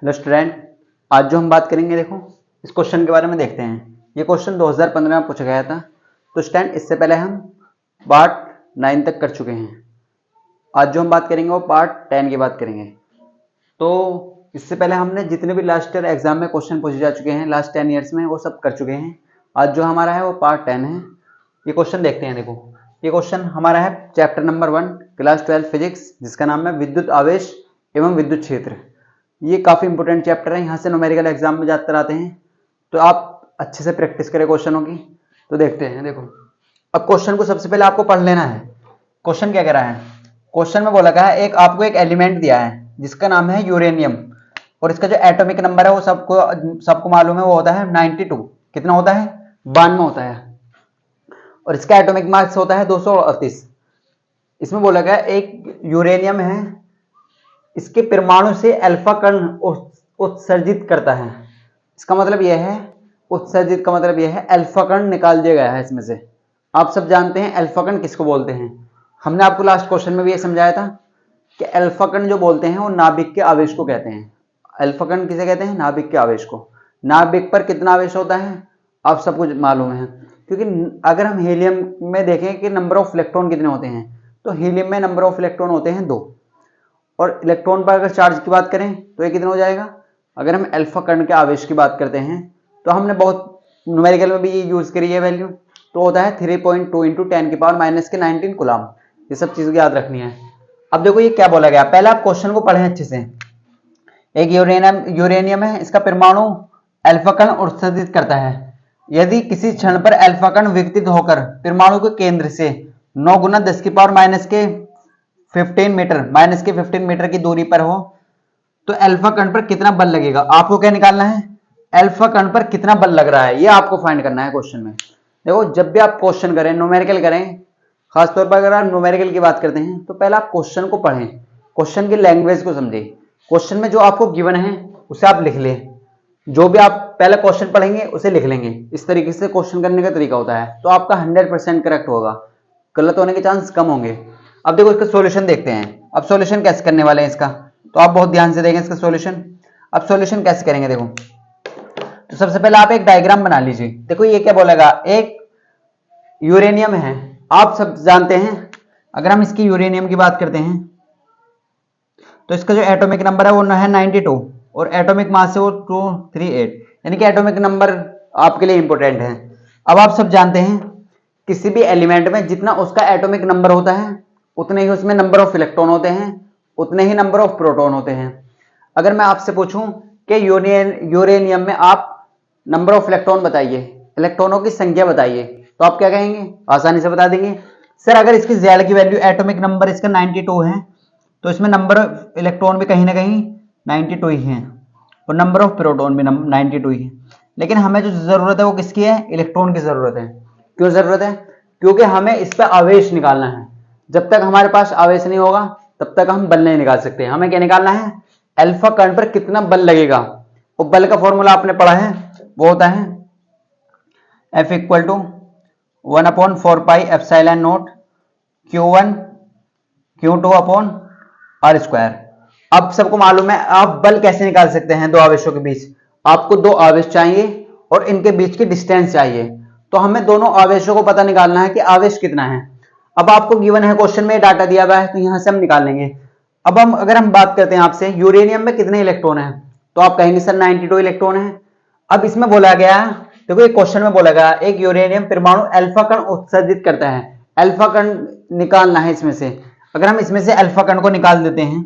Hello student, आज जो हम बात करेंगे, देखो इस क्वेश्चन के बारे में देखते हैं। ये क्वेश्चन 2015 में पूछा गया था। तो स्टूडेंट, इससे पहले हम पार्ट 9 तक कर चुके हैं। आज जो हम बात करेंगे वो पार्ट 10 की बात करेंगे। तो इससे पहले हमने जितने भी लास्ट ईयर एग्जाम में क्वेश्चन पूछे जा चुके हैं लास्ट 10 ईयर्स में, वो सब कर चुके हैं। आज जो हमारा है वो पार्ट 10 है। ये क्वेश्चन देखते हैं। देखो, ये क्वेश्चन हमारा है चैप्टर नंबर 1 क्लास 12 फिजिक्स, जिसका नाम है विद्युत आवेश एवं विद्युत क्षेत्र। ये काफी इंपॉर्टेंट चैप्टर है, यहाँ से न्यूमेरिकल एग्जाम में ज्यादातर आते हैं। तो आप अच्छे से प्रैक्टिस करें क्वेश्चनों की। तो देखते हैं। देखो, अब क्वेश्चन को सबसे पहले आपको पढ़ लेना है। क्वेश्चन क्या कह रहा है? क्वेश्चन में बोला गया है आपको एक एलिमेंट दिया है जिसका नाम है यूरेनियम, और इसका जो एटॉमिक नंबर है वो सबको मालूम है, वो होता है 92। कितना होता है? 92 होता है। और इसका एटॉमिक मास होता है 238। इसमें बोला गया एक यूरेनियम है, इसके परमाणु से अल्फा कण उत्सर्जित करता है। इसका मतलब यह है, उत्सर्जित का मतलब यह है अल्फा कण निकाल दिया गया है इसमें से। आप सब जानते हैं अल्फा कण किसको बोलते हैं। हमने आपको लास्ट क्वेश्चन में भी ये समझाया था कि अल्फा कण जो बोलते हैं वो नाभिक के आवेश को कहते हैं। अल्फा कण किसे कहते हैं? नाभिक के आवेश को। नाभिक पर कितना आवेश होता है आप सबको मालूम है, क्योंकि अगर हम हीलियम में देखें कि नंबर ऑफ इलेक्ट्रॉन कितने होते हैं, तो हीलियम में नंबर ऑफ इलेक्ट्रॉन होते हैं 2। और इलेक्ट्रॉन पर अगर चार्ज की बात करें तो ये कितना हो जाएगा? अगर हम अल्फा कण के आवेश की बात करते हैं तो हमने बहुत न्यूमेरिकल में भी ये यूज करी है वैल्यू, तो होता है 3.2 × 10⁻⁻⁻19 कूलम। ये सब चीजें याद रखनी है। अब देखो ये क्या बोला गया, पहले आप क्वेश्चन को पढ़ें अच्छे से। एक यूरेनियम है, इसका परमाणु अल्फा कण उत्सर्जित करता है। यदि किसी क्षण पर अल्फा कण विकसित होकर परमाणु के केंद्र से 9 × 10⁻⁻15 मीटर की दूरी पर हो तो अल्फा कण पर कितना बल लगेगा? आपको क्या निकालना है? अल्फा कण पर कितना बल लग रहा है, ये आपको फाइंड करना है क्वेश्चन में। देखो, जब भी आप क्वेश्चन करें, न्यूमेरिकल करें, खासतौर पर अगर आप न्यूमेरिकल की बात करते हैं तो पहले आप क्वेश्चन को पढ़ें, क्वेश्चन की लैंग्वेज को समझें। क्वेश्चन में जो आपको गिवन है उसे आप लिख लें। जो भी आप पहले क्वेश्चन पढ़ेंगे उसे लिख लेंगे। इस तरीके से क्वेश्चन करने का तरीका होता है, तो आपका 100% करेक्ट होगा, गलत होने के चांस कम होंगे। अब देखो इसका सॉल्यूशन देखते हैं। अब सॉल्यूशन कैसे करने वाले हैं इसका, तो आप बहुत ध्यान से देखें इसका सॉल्यूशन। अब सॉल्यूशन कैसे करेंगे, देखो तो सबसे पहले आप एक डायग्राम बना लीजिए। देखो ये क्या बोलेगा, एक यूरेनियम है, आप सब जानते हैं। अगर हम इसकी यूरेनियम की बात करते हैं तो इसका जो एटॉमिक नंबर है वो है 92, और एटॉमिक मास है वो 238, यानी कि एटॉमिक नंबर आपके लिए इंपॉर्टेंट है। अब आप सब जानते हैं किसी भी एलिमेंट में जितना उसका एटॉमिक नंबर होता है उतने ही उसमें नंबर ऑफ इलेक्ट्रॉन होते हैं, उतने ही नंबर ऑफ प्रोटॉन होते हैं। अगर मैं आपसे पूछूं कि यूरेनियम में आप नंबर ऑफ इलेक्ट्रॉन बताइए, इलेक्ट्रॉनों की संख्या बताइए, तो आप क्या कहेंगे? आसानी से बता देंगे, सर अगर इसकी Z की वैल्यू, एटॉमिक नंबर इसका 92 है, तो इसमें नंबर ऑफ इलेक्ट्रॉन भी कहीं ना कहीं 92 ही है, और नंबर ऑफ प्रोटॉन भी 92 ही है। लेकिन हमें जो जरूरत है वो किसकी है? इलेक्ट्रॉन की जरूरत है। क्यों जरूरत है? क्योंकि हमें इस पर आवेश निकालना है। जब तक हमारे पास आवेश नहीं होगा तब तक हम बल नहीं निकाल सकते। हमें क्या निकालना है? अल्फा कण पर कितना बल लगेगा। वो बल का फॉर्मूला आपने पढ़ा है, वो होता है F = 1/4πε0 Q1 Q2/r²। अब सबको मालूम है आप बल कैसे निकाल सकते हैं दो आवेशों के बीच। आपको दो आवेश चाहिए और इनके बीच की डिस्टेंस चाहिए, तो हमें दोनों आवेशों को पता निकालना है कि आवेश कितना है। अब आपको गिवन है, क्वेश्चन में डाटा दिया हुआ है, तो यहां से हम निकाल लेंगे। अब अगर हम बात करते हैं आपसे यूरेनियम में कितने इलेक्ट्रॉन हैं, तो आप कहेंगे सर 92 इलेक्ट्रॉन है। अब इसमें बोला गया, देखो एक क्वेश्चन में बोला गया एक यूरेनियम परमाणु अल्फा कण उत्सर्जित करता है। अल्फा कण निकालना है इसमें से। अगर हम इसमें से अल्फा कण को निकाल देते हैं,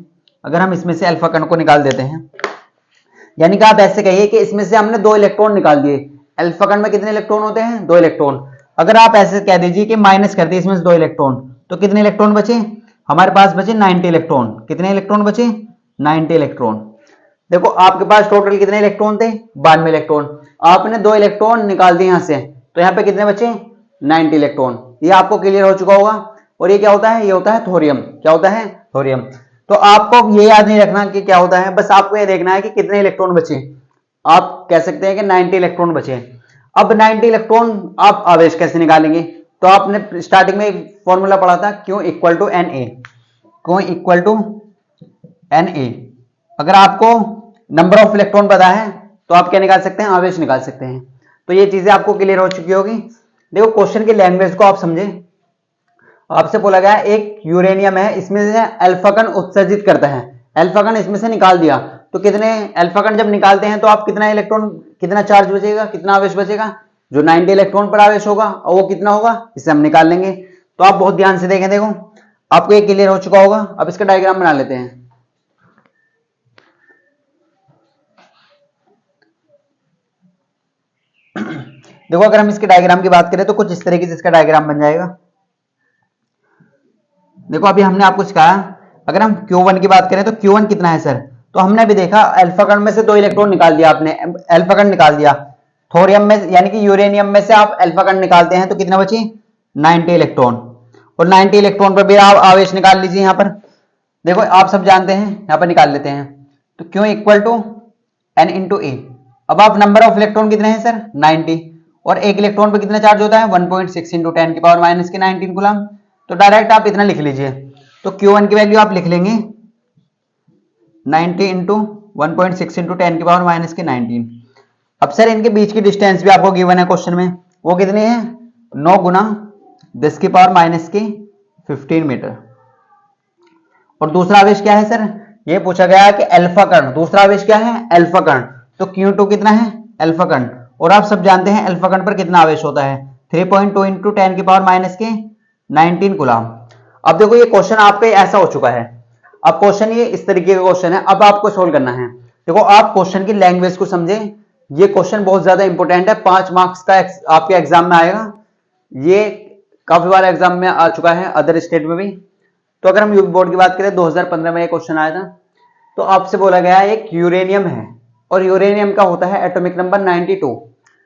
यानी कि आप ऐसे कहिए कि इसमें से हमने 2 इलेक्ट्रॉन निकाल दिए। अल्फा कण में कितने इलेक्ट्रॉन होते हैं? 2 इलेक्ट्रॉन। अगर आप ऐसे कह दीजिए कि माइनस कर दिए इसमें से 2 इलेक्ट्रॉन, तो कितने इलेक्ट्रॉन बचे? हमारे पास बचे 90 इलेक्ट्रॉन। कितने इलेक्ट्रॉन बचे? 90 इलेक्ट्रॉन। देखो आपके पास टोटल कितने इलेक्ट्रॉन थे? 92 इलेक्ट्रॉन। आपने 2 इलेक्ट्रॉन निकाल दिए यहां से, तो यहाँ पे कितने बचे? 90 इलेक्ट्रॉन। ये आपको क्लियर हो चुका होगा। और ये क्या होता है? ये होता है थोरियम। क्या होता है? थोरियम। तो आपको ये याद नहीं रखना कि क्या होता है, बस आपको ये देखना है कि कितने इलेक्ट्रॉन बचे। आप कह सकते हैं कि 90 इलेक्ट्रॉन बचे। अब 90 इलेक्ट्रॉन आप आवेश कैसे निकालेंगे? तो आपने स्टार्टिंग में एक फॉर्मूला पढ़ा था, Q = Na। Q = Na। अगर आपको नंबर ऑफ इलेक्ट्रॉन पता है तो आप क्या निकाल सकते हैं, आवेश निकाल सकते हैं। तो ये चीजें आपको क्लियर हो चुकी होगी। देखो क्वेश्चन की लैंग्वेज को आप समझे। आपसे बोला गया एक यूरेनियम है, इसमें से अल्फा कण उत्सर्जित करता है, अल्फा कण इसमें से निकाल दिया, तो कितने अल्फा कण जब निकालते हैं तो आप कितना इलेक्ट्रॉन, कितना चार्ज बचेगा, कितना आवेश बचेगा, जो 90 इलेक्ट्रॉन पर आवेश होगा, और वो कितना होगा, इसे हम निकाल लेंगे। तो आप बहुत ध्यान से देखें, देखो आपको ये क्लियर हो चुका होगा। अब इसका डायग्राम बना लेते हैं। देखो अगर हम इसके डायग्राम की बात करें तो कुछ इस तरीके से इसका डायग्राम बन जाएगा। देखो अभी हमने आपको सिखाया, अगर हम Q1 की बात करें तो Q1 कितना है सर, तो हमने भी देखा अल्फा कण में से 2 इलेक्ट्रॉन निकाल दिया आपने, अल्फा कण निकाल दिया। थोरियम में यानी कि यूरेनियम में से आप अल्फा कण निकालते हैं तो कितना बची, 90 इलेक्ट्रॉन, और 90 इलेक्ट्रॉन पर भी आप आवेश निकाल लीजिए। यहां पर देखो आप सब जानते हैं, यहां पर निकाल लेते हैं। तो Q equal to N into A. अब आप नंबर ऑफ इलेक्ट्रॉन कितने हैं सर, 90, और एक इलेक्ट्रॉन पर कितना चार्ज होता है, 1.6 इंटू 10 की पावर माइनस के 19 कूलम। तो डायरेक्ट आप इतना लिख लीजिए। तो Q1 की वैल्यू आप लिख लेंगे 90 इंटू 1.6 इंटू 10 की पावर माइनस के 19। अब सर इनके बीच की डिस्टेंस भी आपको गिवन है क्वेश्चन में, वो कितनी है, 9 गुना 10 की पावर माइनस की 15 मीटर। और दूसरा आवेश क्या है सर, ये पूछा गया कि अल्फा कण, दूसरा आवेश क्या है, अल्फा कण। तो Q2 कितना है, अल्फा कण, और आप सब जानते हैं अल्फा कण पर कितना आवेश होता है, 3.2 इंटू 10 की पावर माइनस के 19 कूलम। अब देखो ये क्वेश्चन आपका ऐसा हो चुका है। अब क्वेश्चन ये इस तरीके का क्वेश्चन है, अब आपको सोल्व करना है। देखो आप क्वेश्चन की लैंग्वेज को समझें, ये क्वेश्चन बहुत ज्यादा इंपॉर्टेंट है, 5 मार्क्स का आपके एग्जाम में आएगा। ये काफी बार एग्जाम में आ चुका है, अदर स्टेट में भी। तो अगर हम यूपी बोर्ड की बात करें 2015 में ये क्वेश्चन आया था। तो आपसे बोला गया है एक यूरेनियम है, और यूरेनियम का होता है एटॉमिक नंबर 92,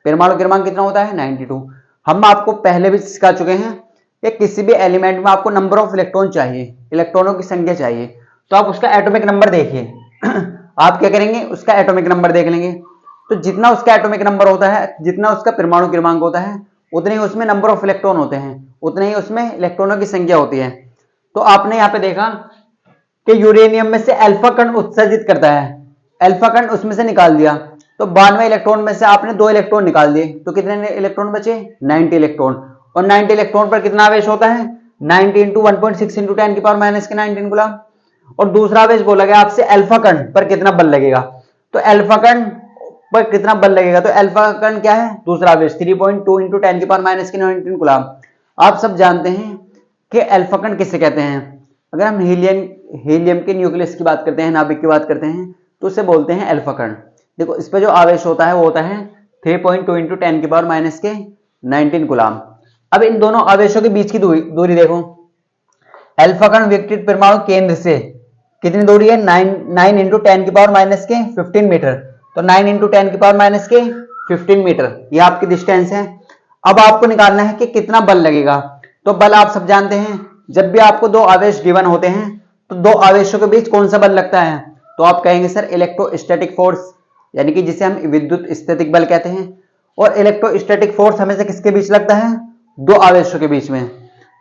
परमाणु क्रमांक कितना होता है, 92। हम आपको पहले भी सिखा चुके हैं कि किसी भी एलिमेंट में आपको नंबर ऑफ इलेक्ट्रॉन चाहिए, इलेक्ट्रॉनों की संख्या चाहिए, तो आप उसका एटॉमिक नंबर देखिए। आप क्या करेंगे, उसका एटॉमिक नंबर देख लेंगे। तो जितना उसका एटॉमिक नंबर होता है, जितना उसका परमाणु क्रमांक होता है, उतने ही उसमें नंबर ऑफ इलेक्ट्रॉन होते हैं, उतने ही उसमें इलेक्ट्रॉनों की संख्या होती है। तो आपने यहाँ पे देखा कि यूरेनियम में से अल्फा कण उत्सर्जित करता है, अल्फा कण उसमें से निकाल दिया, तो 92 इलेक्ट्रॉन में से आपने 2 इलेक्ट्रॉन निकाल दिए, तो कितने इलेक्ट्रॉन बचे, 90 इलेक्ट्रॉन। और 90 इलेक्ट्रॉन पर कितना आवेश होता है, 90 इंटू 1.6 इंटू 10 की पावर माइनस के 19 कूलम। और दूसरा आवेश बोला गया आपसे अल्फा कण पर कितना बल लगेगा, तो अल्फा कण पर कितना बल लगेगा, तो अल्फा कण क्या है, दूसरा आवेश 3.2 इंटू 10 की पावर माइनस के 19 कूलम। आप सब जानते हैं कि अल्फा कण किसे कहते हैं। अगर हम हीलियम के न्यूक्लियस की बात करते हैं, नाभिक की बात करते हैं, तो उसे बोलते हैं अल्फा कण। देखो इस पे जो आवेश होता है वो होता है 3.2 इंटू 10 की पावर माइनस के 19 कूलम। अब इन दोनों आवेशों के बीच की दूरी देखो, अल्फा कण विकटित परमाणु केंद्र से कितनी दूरी है, 9 इंटू 10 की पावर माइनस के 15 मीटर। तो 9 इंटू 10 की पावर माइनस के 15 मीटर, ये आपकी डिस्टेंस है। अब आपको निकालना है कि कितना बल लगेगा। तो बल आप सब जानते हैं, जब भी आपको 2 आवेश गिवन होते हैं तो 2 आवेशों के बीच कौन सा बल लगता है, तो आप कहेंगे सर इलेक्ट्रोस्टैटिक फोर्स, यानी कि जिसे हम विद्युत स्थितिक बल कहते हैं। और इलेक्ट्रोस्टैटिक फोर्स हमेशा किसके बीच लगता है, 2 आवेशों के बीच में।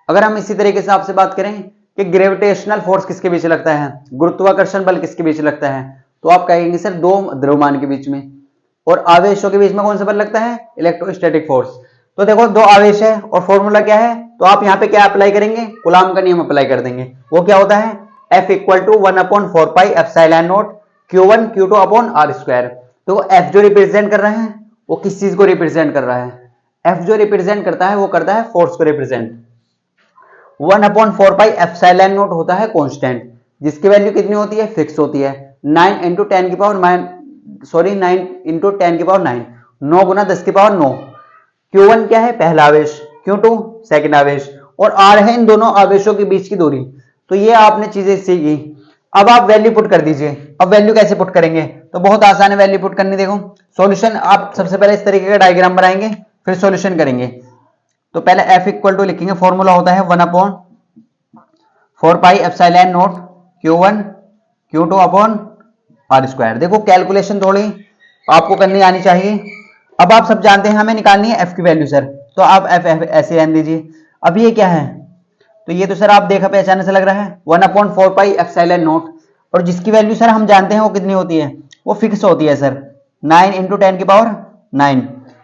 अगर हम इसी तरीके से आपसे बात करें कि ग्रेविटेशनल फोर्स किसके बीच लगता है, गुरुत्वाकर्षण बल किसके बीच लगता है, तो आप कहेंगे सर 2 द्रव्यमान के बीच में। और आवेशों के बीच में कौन सा बल लगता है, इलेक्ट्रोस्टैटिक फोर्स। तो देखो 2 आवेश है और फॉर्मूला क्या है, तो आप यहाँ पे क्या अप्लाई करेंगे, कूलॉम का नियम अप्लाई कर देंगे। वो क्या होता है, F equal to 1/4 pi epsilon naught Q1 Q2 upon R square. तो F जो रिप्रेजेंट कर रहा है वो किस चीज को रिप्रेजेंट कर रहा है, F जो रिप्रेजेंट करता है वो करता है फोर्स को रिप्रेजेंट। 1/4 पाई एप्सिलॉन नॉट होता है कांस्टेंट, जिसकी वैल्यू कितनी होती है, फिक्स होती है। 9 इंटू 10 की पावर 9 इंटू 10 की पावर 9, 9 गुना 10 की पावर 9। Q1 क्या है, पहला आवेश, Q2 सेकंड आवेश, और R है इन दोनों आवेशों के बीच की दूरी। तो ये आपने चीजें सीखी। अब आप वैल्यू पुट कर दीजिए। अब वैल्यू कैसे पुट करेंगे, तो बहुत आसान है वैल्यू पुट करनी। देखो सॉल्यूशन आप सबसे पहले इस तरीके का डायग्राम बनाएंगे, फिर सॉल्यूशन करेंगे। तो पहले F इक्वल टू लिखेंगे, फॉर्मूला होता है 1/4 pi epsilon naught Q1 Q2 upon R square. देखो कैलकुलेशन थोड़ी आपको करनी आनी चाहिए। अब आप सब जानते हैं हमें निकालनी है F की वैल्यू सर, तो आप F ऐसे रहने दीजिए। अब ये क्या है, तो ये तो सर आप देखा पहचाने से लग रहा है 1/4 पाई एप्सिलॉन नॉट। और जिसकी वैल्यू सर हम जानते हैं वो कितनी होती है, वो फिक्स होती है सर, 9 इंटू 10 की पावर 9,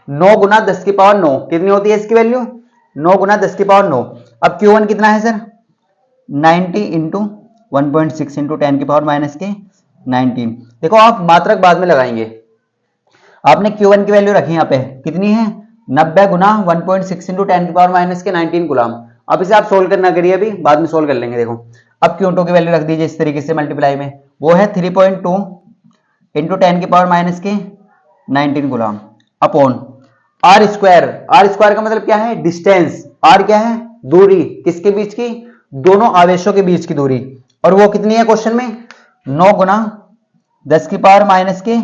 9 गुना 10 की पावर 9 कितनी होती है इसकी वैल्यू, 9 गुना 10 की पावर 9। अब Q1 कितना है सर, 90 इंटू 1.6 इंटू 10 की पावर माइनस के 19। देखो आप मात्रक बाद में लगाएंगे, आपने Q1 की वैल्यू रखी यहाँ पे कितनी है, 90 गुना 1.6 इंटू 10 की पावर माइनस के 19 गुलाम। अब इसे आप सोल्व करना करिए, अभी बाद में सोल्व कर लेंगे। देखो अब Q2 की वैल्यू रख दीजिए इस तरीके से मल्टीप्लाई में, वो है 3.2 इंटू 10 की पावर माइनस के 19 coulomb upon R square. R square का मतलब क्या है, डिस्टेंस। आर क्या है, दूरी, किसके बीच की, दोनों आवेशों के बीच की दूरी, और वो कितनी है क्वेश्चन में, 9 गुना 10 की पावर माइनस के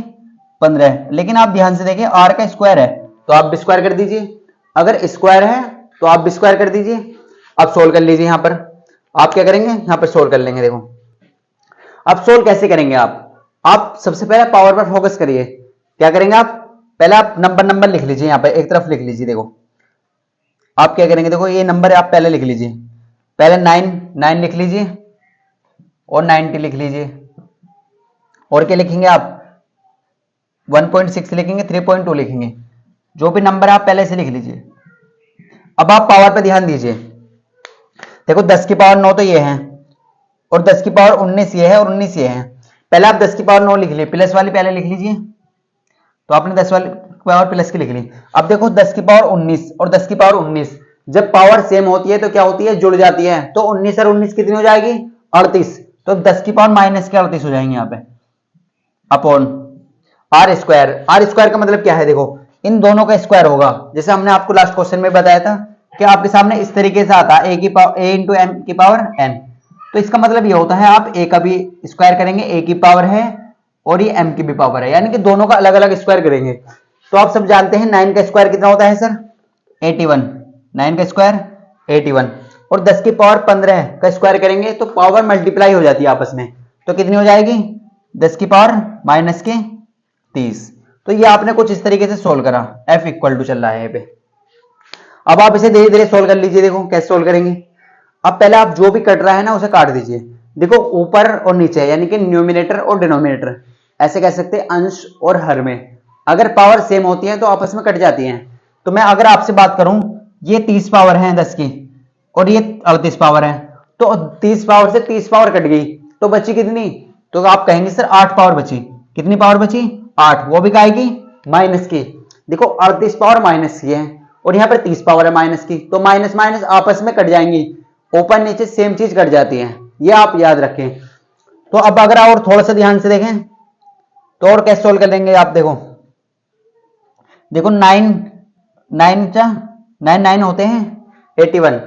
15। लेकिन आप ध्यान से देखिए आर का स्क्वायर है तो आप भी स्क्वायर कर दीजिए, अगर स्क्वायर है तो आप भी स्क्वायर कर दीजिए। अब सोल्व कर लीजिए, यहां पर आप क्या करेंगे, यहां पर सोल्व कर लेंगे। देखो अब सोल्व कैसे करेंगे आप सबसे पहले पावर पर फोकस करिए। क्या करेंगे आप, पहले आप नंबर लिख लीजिए, यहां पर एक तरफ लिख लीजिए। देखो आप क्या करेंगे, देखो ये नंबर आप पहले लिख लीजिए, पहले 9 लिख लीजिए और 90 लिख लीजिए, और क्या लिखेंगे आप 1.6 लिखेंगे, 3.2 लिखेंगे, जो भी नंबर आप पहले से लिख लीजिए। अब आप पावर पे ध्यान दीजिए, देखो 10 की पावर 9 तो ये है, और 10 की पावर 19 ये है, और 19 ये है। पहले आप 10 की पावर 9 लिख लीजिए, प्लस वाली पहले लिख लीजिए, तो आपने 10 वाली पावर प्लस की लिख ली। अब देखो 10 की पावर 19 और 10 की पावर 19 जब पावर सेम होती है तो क्या होती है, जुड़ जाती है। तो 19 और 19 कितनी हो जाएगी, 38। तो 10 की पावर माइनस के 38 हो जाएंगे यहाँ पे, upon R square. R square का मतलब क्या है, देखो इन दोनों का स्क्वायर होगा, जैसे हमने आपको लास्ट क्वेश्चन में बताया था कि आपके सामने इस तरीके से आता है a इंटू m की पावर n। तो इसका मतलब ये होता है आप a का भी स्क्वायर करेंगे, a की पावर है और ये m की भी पावर है, यानी कि दोनों का अलग अलग स्क्वायर करेंगे। तो आप सब जानते हैं 9 का स्क्वायर कितना होता है सर, 81। 9 का स्क्वायर 81, और 10 की पावर 15 का स्क्वायर करेंगे तो पावर मल्टीप्लाई हो जाती है आपस में, तो कितनी हो जाएगी 10 की पावर माइनस के 30। तो ये आपने कुछ इस तरीके से सोल्व करा, f इक्वल टू चल रहा है यहाँ पे। अब आप इसे धीरे धीरे सोल्व कर लीजिए। देखो कैसे सोल्व करेंगे, अब पहले आप जो भी कट रहा है ना उसे काट दीजिए। देखो ऊपर और नीचे यानी कि न्यूमिनेटर और डिनोमिनेटर, ऐसे कह सकते हैं अंश और हर में अगर पावर सेम होती है तो आपस में कट जाती हैं। तो मैं अगर आपसे बात करूं, ये 30 पावर है 10 की और ये 38 पावर है, तो 30 पावर से 30 पावर कट गई तो बची कितनी, तो आप कहेंगे सर 8 पावर बची। कितनी पावर बची, 8, वो भी आएगी माइनस की। देखो 38 पावर माइनस की है और यहाँ पर 30 पावर है माइनस की, तो माइनस माइनस आपस में कट जाएंगी, ऊपर नीचे सेम चीज कट जाती है, ये आप याद रखें। तो अब अगर और थोड़ा सा ध्यान से देखें तो और कैसे सोल्व कर लेंगे आप, देखो 9 होते हैं 81,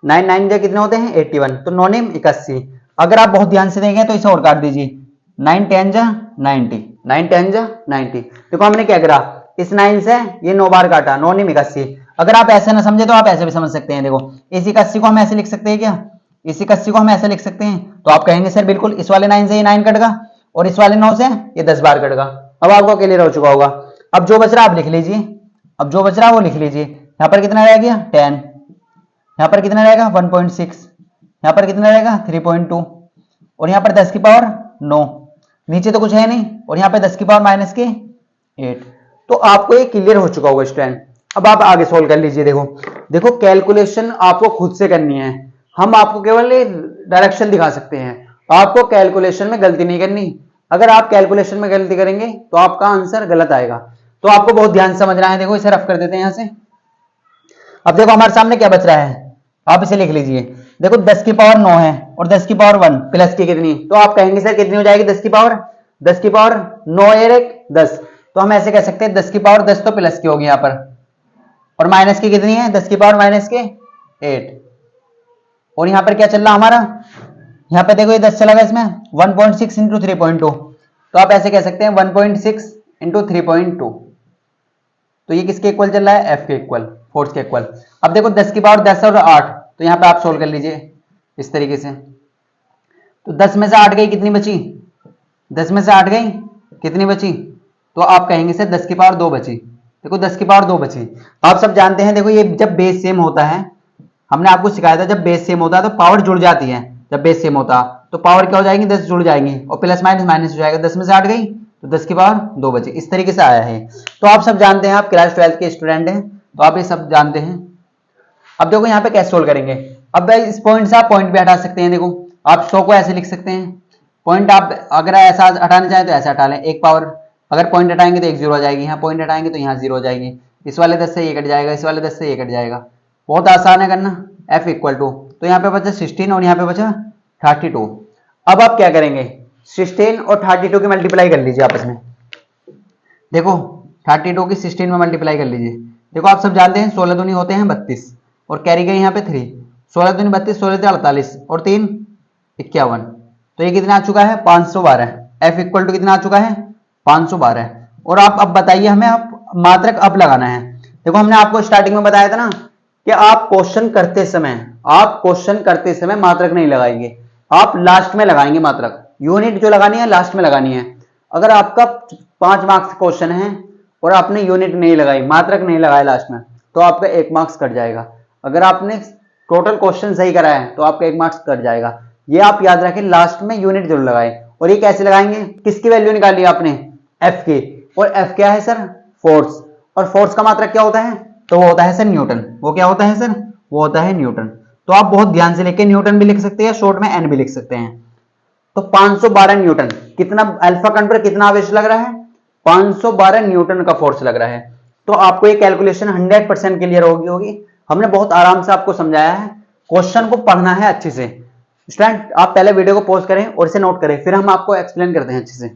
9 जा कितने होते हैं 81, तो 9 ने 81। अगर आप बहुत ध्यान से देखें तो इसे और काट दीजिए, 9 10 जा 90, 9 10 जा 90। देखो हमने क्या करा, इस 9 से ये 9 बार काटा, 9 ने 81। अगर आप ऐसे ना समझे तो आप ऐसे भी समझ सकते हैं। देखो इस 81 को हम ऐसे लिख सकते हैं क्या, इस 81 को हम ऐसे लिख सकते हैं, तो आप कहेंगे सर बिल्कुल इस वाले 9 से ये 9 कटेगा और इस वाले 9 से ये 10 बार कटेगा। अब आपको क्लियर हो चुका होगा। अब जो बच रहा आप लिख लीजिए, अब जो बच रहा वो लिख लीजिए। यहाँ पर कितना रह गया 10, यहाँ पर कितना रहेगा 1.6, यहाँ पर कितना रहेगा 3.2, और यहाँ पर 10 की पावर 9, नीचे तो कुछ है नहीं, और यहाँ पे 10 की पावर माइनस के 8। तो आपको ये क्लियर हो चुका होगा स्टूडेंट। अब आप आगे सोल्व कर लीजिए। देखो कैलकुलेशन आपको खुद से करनी है, हम आपको केवल डायरेक्शन दिखा सकते हैं, आपको कैलकुलेशन में गलती नहीं करनी। अगर आप कैलकुलेशन में गलती करेंगे तो आपका आंसर गलत आएगा, तो आपको बहुत ध्यान से समझना है। देखो इसे रफ कर देते हैं यहां से। अब देखो हमारे सामने क्या बच रहा है, आप इसे लिख लीजिए। देखो 10 की पावर 9 है और 10 की पावर 1 प्लस की कितनी, तो आप कहेंगे सर कितनी हो जाएगी 10 की पावर 9 और 10, तो हम ऐसे कह सकते हैं 10 की पावर 10 तो प्लस की होगी यहाँ पर, और माइनस की कितनी है 10 की पावर माइनस के 8। और यहाँ पर क्या चल रहा हमारा, यहाँ पे देखो ये 10 चला गया इसमें 1.6 इंटू 3.2, तो आप ऐसे कह सकते हैं 1.6 इंटू 3.2। तो ये किसके इक्वल चल रहा है, f के इक्वल, फोर्स के इक्वल। अब देखो 10 की पावर 10 और 8, तो यहाँ पे आप सोल्व कर लीजिए इस तरीके से। तो 10 में से 8 गई कितनी बची, 10 में से 8 गई कितनी बची, तो आप कहेंगे सर 10 की पावर 2 बची। देखो 10 की पावर 2 बची। आप सब जानते हैं देखो ये जब बेस सेम होता है, हमने आपको सिखाया था जब बेस सेम होता है तो पावर जुड़ जाती है, जब बेस सेम होता तो पावर क्या हो जाएंगी, 10 जुड़ जाएंगी, और प्लस माइनस माइनस हो जाएगा, 10 में से 8 गई तो 10 की पावर 2 बचे। इस तरीके से आया है। तो आप सब जानते हैं, आप क्लास 12 के स्टूडेंट हैं तो आप ये सब जानते हैं। अब देखो यहाँ पे कैसे सोल्व करेंगे। अब इस पॉइंट से आप पॉइंट भी हटा सकते हैं। देखो आप 100 को ऐसे लिख सकते हैं, पॉइंट आप अगर ऐसा हटाना चाहें तो ऐसे हटा लें, एक पावर, अगर पॉइंट हटाएंगे तो एक जीरो आ जाएगी, यहाँ पॉइंट हटाएंगे तो यहाँ जीरो हो जाएगी, इस वाले 10 से ये कट जाएगा, इस वाले 10 से ये कट जाएगा। बहुत आसान है करना। F इक्वल टू, तो यहाँ पे बचा 16 और यहाँ पे बचा 32। अब आप क्या करेंगे, 16 और 32 की मल्टीप्लाई कर लीजिए आपस में। देखो 32 की 16 में मल्टीप्लाई कर लीजिए। देखो आप सब जानते हैं 16 दूनी होते हैं 32 और कैरी गए यहाँ पे 3, 16 दूनी 32, 16 से 48 और 3 51, तो ये कितना आ चुका है 512। F इक्वल टू कितना आ चुका है 512। और आप अब बताइए हमें, आप मात्रक अब लगाना है। देखो हमने आपको स्टार्टिंग में बताया था ना कि आप क्वेश्चन करते समय मात्रक नहीं लगाएंगे, आप लास्ट में लगाएंगे मात्रक। यूनिट जो लगानी है लास्ट में लगानी है। अगर आपका 5 मार्क्स क्वेश्चन है और आपने यूनिट नहीं लगाई, मात्रक नहीं लगाया लास्ट में, तो आपका 1 मार्क्स कट जाएगा। अगर आपने टोटल क्वेश्चन सही करा है तो आपका 1 मार्क्स कट जाएगा। ये आप याद रखें, लास्ट में यूनिट जरूर लगाएं। और ये कैसे लगाएंगे, किसकी वैल्यू निकाली आपने, F की, और F क्या है सर, फोर्स, और फोर्स का मात्रक क्या होता है, तो वो होता है सर न्यूटन। वो क्या होता है सर, वो होता है न्यूटन। तो आप बहुत ध्यान से लेके न्यूटन भी लिख सकते हैं, शॉर्ट में N भी लिख सकते हैं। तो 512 न्यूटन, कितना अल्फा कण पर कितना आवेश लग रहा है, 512 न्यूटन का फोर्स लग रहा है। तो आपको ये कैलकुलेशन 100% क्लियर होगी। हमने बहुत आराम से आपको समझाया है। क्वेश्चन को पढ़ना है अच्छे से। स्टूडेंट आप पहले वीडियो को पॉज करें और इसे नोट करें, फिर हम आपको एक्सप्लेन करते हैं अच्छे से।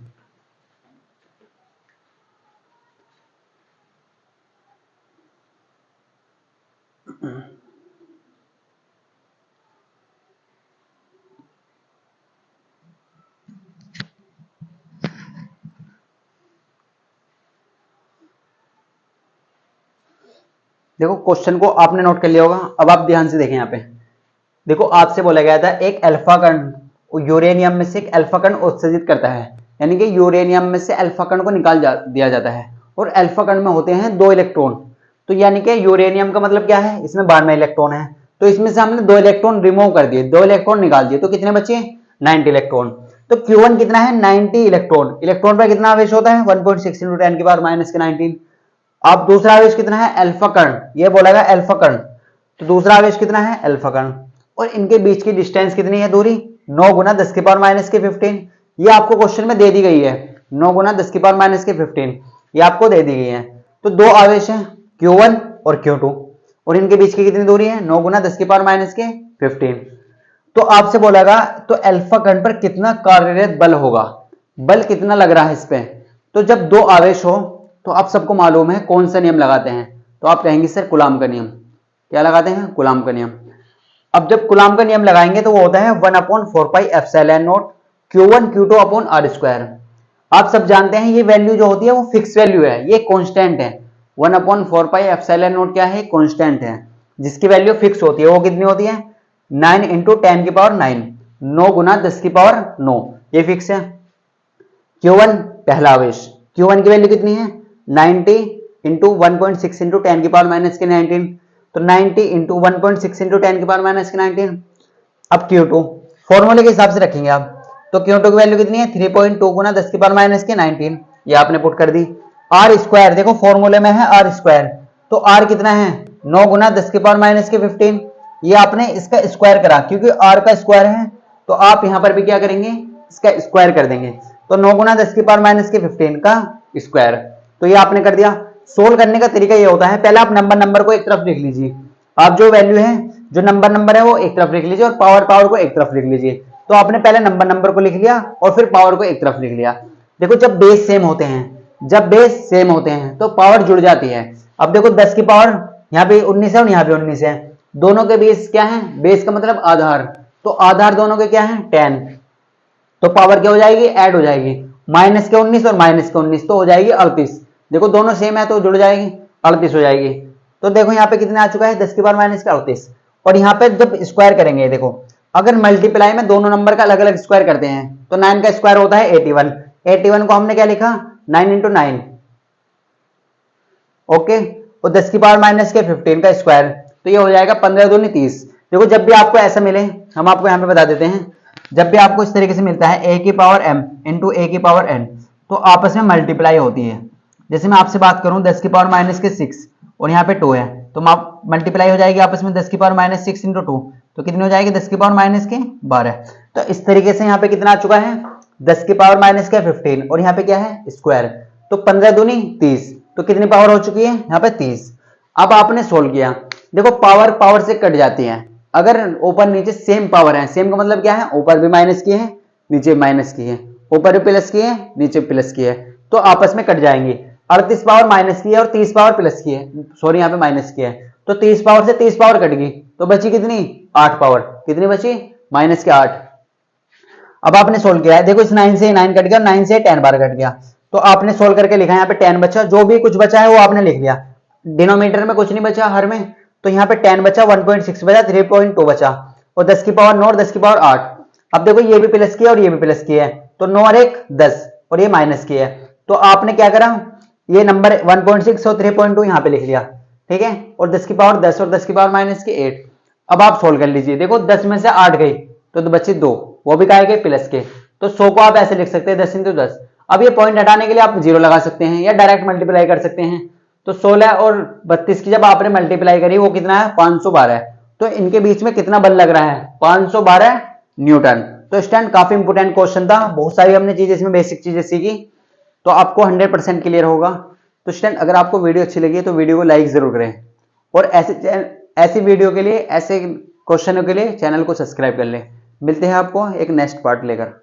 देखो क्वेश्चन को आपने नोट कर लिया होगा। अब आप ध्यान से देखें यहाँ पे। देखो आपसे बोला गया था एक अल्फा कण यूरेनियम में से एक अल्फा कण उत्सर्जित करता है, यानी कि यूरेनियम में से अल्फा कण को निकाल दिया जाता है, और अल्फा कण में होते हैं 2 इलेक्ट्रॉन। तो यानी कि यूरेनियम का मतलब क्या है, इसमें 12 इलेक्ट्रॉन है, तो इसमें से हमने 2 इलेक्ट्रॉन रिमूव कर दिए, 2 इलेक्ट्रॉन निकाल दिए, तो कितने बचे 90 इलेक्ट्रॉन। तो Q1 कितना है 90 इलेक्ट्रॉन। इलेक्ट्रॉन पर कितना आवेश होता है 1.6 × 10 की पावर -19। अब दूसरा आवेश कितना है अल्फा कण, ये बोला गया अल्फा कण, तो दूसरा आवेश कितना है अल्फा कण, और इनके बीच की डिस्टेंस कितनी है, दूरी 9 × 10 की पावर -15। ये आपको क्वेश्चन में दे दी गई है, 9 × 10 की पावर -15 ये आपको दे दी गई है। तो 2 आवेश हैं Q1 और Q2, और इनके बीच की कितनी दूरी है 9 × 10 की पावर -15। तो आपसे बोलागा तो अल्फा कण पर कितना कार्यरत बल होगा, बल कितना लग रहा है इस पे। तो जब 2 आवेश हो तो आप सबको मालूम है कौन सा नियम लगाते हैं, तो आप कहेंगे सर कूलाम का नियम। क्या लगाते हैं, कूलाम का नियम। अब जब कूलाम का नियम लगाएंगे तो वो होता है 1/4πε0 Q1 Q2/r²। आप सब जानते हैं ये वैल्यू जो होती है वो फिक्स वैल्यू है, ये कांस्टेंट है। 1/4πε0 क्या है, कांस्टेंट है, जिसकी वैल्यू फिक्स होती है। वो कितनी होती है 9 × 10 की पावर 9, 9 × 10 की पावर 9, ये फिक्स है। Q1 पहला आवेश, Q1 की वैल्यू कितनी है 90 × 1.6 × 10 की पावर -19, तो 90 × 1.6 × 10 की पावर -19। अब Q2 फॉर्मूले के हिसाब से रखेंगे आप, तो Q2 की वैल्यू कितनी है 3.2 × 10 की पावर -19, ये आपने पुट कर दी। R², देखो फॉर्मूले में है R², तो R कितना है 9 × 10 की पावर -15, ये आपने इसका स्क्वायर करा, क्योंकि R का स्क्वायर है तो आप यहां पर भी क्या करेंगे इसका स्क्वायर कर देंगे, तो 9 × 10 की पावर -15 का स्क्वायर, तो ये आपने कर दिया। सोल्व करने का तरीका ये होता है, पहले आप नंबर को एक तरफ लिख लीजिए, आप जो वैल्यू है जो नंबर है वो एक तरफ लिख लीजिए, और पावर को एक तरफ लिख लीजिए। तो आपने पहले नंबर को लिख लिया और फिर पावर को एक तरफ लिख लिया। देखो जब बेस सेम होते हैं तो पावर जुड़ जाती है। अब देखो 10 की पावर यहाँ पे 19 है और यहाँ पे 19 है, दोनों के बेस क्या है, बेस का मतलब आधार, तो आधार दोनों के क्या है 10, तो पावर क्या हो जाएगी ऐड हो जाएगी, -19 और -19 तो हो जाएगी 38। देखो दोनों सेम है तो जुड़ जाएगी 38 हो जाएगी। तो देखो यहाँ पे कितने आ चुका है 10 की पावर -38, और यहाँ पे जब स्क्वायर करेंगे, देखो अगर मल्टीप्लाई में दोनों नंबर का अलग अलग स्क्वायर करते हैं तो 9 का स्क्वायर होता है 81, 81 को हमने क्या लिखा 9 × 9, ओके, और 10 की पावर -15 का स्क्वायर, तो ये हो जाएगा 15 दूनी 30। देखो जब भी आपको ऐसा मिले, हम आपको यहाँ पे बता देते हैं, जब भी आपको इस तरीके से मिलता है a की पावर m इंटू a की पावर n, तो आपस में मल्टीप्लाई होती है। जैसे मैं आपसे बात करूं 10 की पावर माइनस के 6 और यहाँ पे 2 है, तो मल्टीप्लाई हो जाएगी आपस में 10 की पावर माइनस 6 इंटू 2, तो कितनी हो जाएगी 10 की पावर माइनस के 12। तो इस तरीके से यहाँ पे कितना आ चुका है 10 की पावर माइनस के 15 और यहाँ पे क्या है स्क्वायर, तो 15 दूनी 30, तो कितनी पावर हो चुकी है यहाँ पे 30। अब आपने सोल्व किया, देखो पावर पावर से कट जाती है, अगर ऊपर नीचे सेम पावर है, सेम का मतलब क्या है ऊपर भी माइनस की है नीचे माइनस की है, ऊपर भी प्लस की है नीचे प्लस की है, तो आपस में कट जाएंगी। 38 पावर माइनस की है और 30 पावर प्लस की है, सॉरी यहाँ पे माइनस की है, तो 30 पावर से 30 पावर कट गई, तो बची कितनी 8 पावर, कितनी बची माइनस के 8। अब आपने सोल्व किया है, देखो इस 9 से 9 कट गया, 9 से 10 बार कट गया, तो आपने सोल्व करके लिखा है यहाँ पे 10 बचा, जो भी कुछ बचा है वो आपने लिख लिया, डिनोमिनेटर में कुछ नहीं बचा हर में, तो यहाँ पे 10 बचा, 1.6 बचा, 3.2 बचा, और 10 की पावर 9 और 10 की पावर 8। अब देखो ये भी प्लस किया और ये भी प्लस किया है, तो 9 और 1 10 और ये माइनस किया है, तो आपने क्या करा ये नंबर 1.6 और 3.2 यहाँ पे लिख लिया, ठीक है, और 10 की पावर 10 और 10 की पावर माइनस की 8। अब आप सोल्व कर लीजिए, देखो 10 में से 8 गई तो बचे 2, वो भी काय गए प्लस के, तो 100 को आप ऐसे लिख सकते हैं 10 इंटू 10। अब ये पॉइंट हटाने के लिए आप 0 लगा सकते हैं या डायरेक्ट मल्टीप्लाई कर सकते हैं, तो 16 और 32 की जब आपने मल्टीप्लाई करी वो कितना है 512 है, तो इनके बीच में कितना बल लग रहा है 512 न्यूटन। तो स्टूडेंट काफी इंपोर्टेंट क्वेश्चन था, बहुत सारी हमने चीजें इसमें बेसिक चीजें सीखी, तो आपको 100% क्लियर होगा। तो स्टूडेंट अगर आपको वीडियो अच्छी लगी तो वीडियो को लाइक जरूर करें, और ऐसी वीडियो के लिए ऐसे क्वेश्चनों के लिए चैनल को सब्सक्राइब कर लें। मिलते हैं आपको एक नेक्स्ट पार्ट लेकर।